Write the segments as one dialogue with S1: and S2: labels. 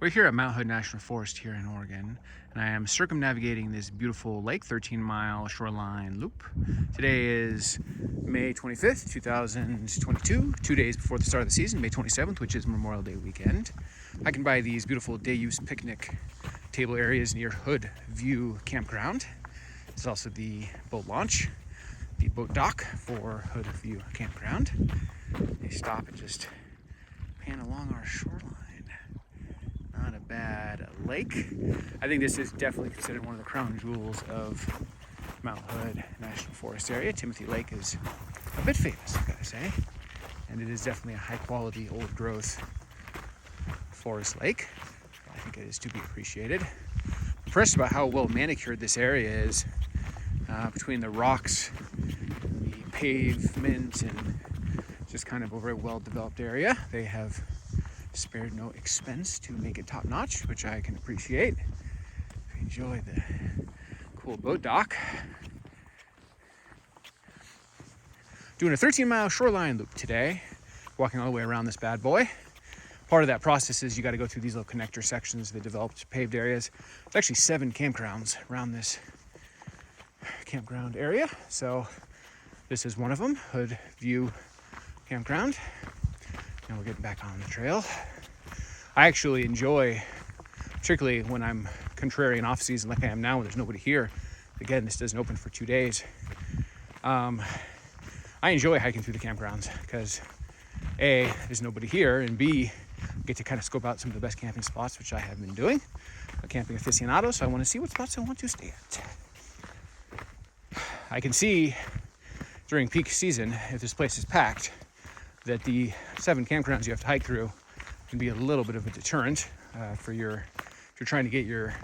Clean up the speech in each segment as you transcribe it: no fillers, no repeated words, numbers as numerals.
S1: We're here at Mount Hood National Forest here in Oregon, and I am circumnavigating this beautiful lake, 13-mile shoreline loop. Today is May 25th, 2022, 2 days before the start of the season, May 27th, which is Memorial Day weekend. I can buy these beautiful day-use picnic table areas near Hoodview Campground. This is also the boat launch, the boat dock for Hoodview Campground. They stop and just pan along our shoreline. Not a bad lake. I think this is definitely considered one of the crown jewels of Mount Hood National Forest area. Timothy Lake is a bit famous, I've got to say. And it is definitely a high quality, old growth forest lake. I think it is to be appreciated. I'm impressed about how well manicured this area is between the rocks, the pavement, and just kind of a very well developed area. They have spared no expense to make it top notch, which I can appreciate. Enjoy the cool boat dock. Doing a 13-mile shoreline loop today, walking all the way around this bad boy. Part of that process is you got to go through these little connector sections, the developed paved areas. There's actually 7 campgrounds around this campground area, so this is one of them, Hoodview Campground. Now we're getting back on the trail. I actually enjoy, particularly when I'm contrarian off season like I am now, when there's nobody here. Again, this doesn't open for 2 days. I enjoy hiking through the campgrounds because A, there's nobody here, and B, I get to kind of scope out some of the best camping spots, which I have been doing. I'm a camping aficionado, so I want to see what spots I want to stay at. I can see during peak season, if this place is packed, that the 7 campgrounds you have to hike through can be a little bit of a deterrent if you're trying to get your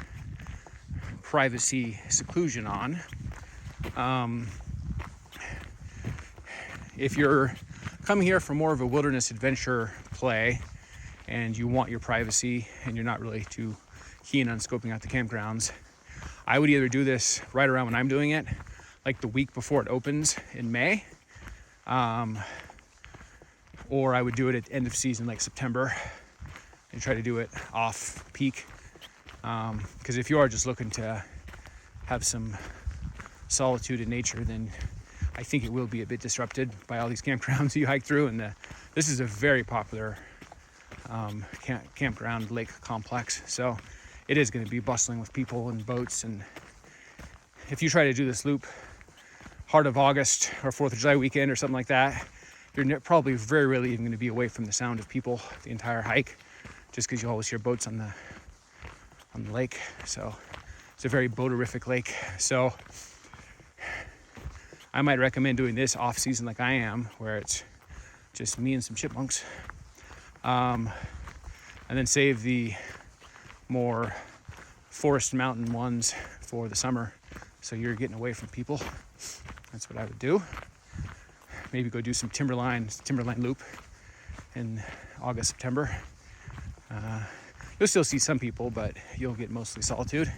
S1: privacy seclusion on. If you're coming here for more of a wilderness adventure play and you want your privacy and you're not really too keen on scoping out the campgrounds, I would either do this right around when I'm doing it, like the week before it opens in May, or I would do it at the end of season, like September, and try to do it off peak. Because if you are just looking to have some solitude in nature, then I think it will be a bit disrupted by all these campgrounds you hike through. And this is a very popular campground lake complex. So it is going to be bustling with people and boats. And if you try to do this loop heart of August or 4th of July weekend or something like that, you're probably very rarely even going to be away from the sound of people the entire hike, just because you always hear boats on the lake. So it's a very boaterific lake. So I might recommend doing this off season like I am, where it's just me and some chipmunks, and then save the more forest mountain ones for the summer, so you're getting away from people. That's what I would do. Maybe go do some timberline loop in August, September. You'll still see some people, but you'll get mostly solitude.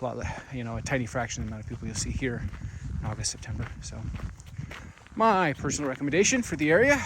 S1: A tiny fraction of the amount of people you'll see here in August, September. So my personal recommendation for the area,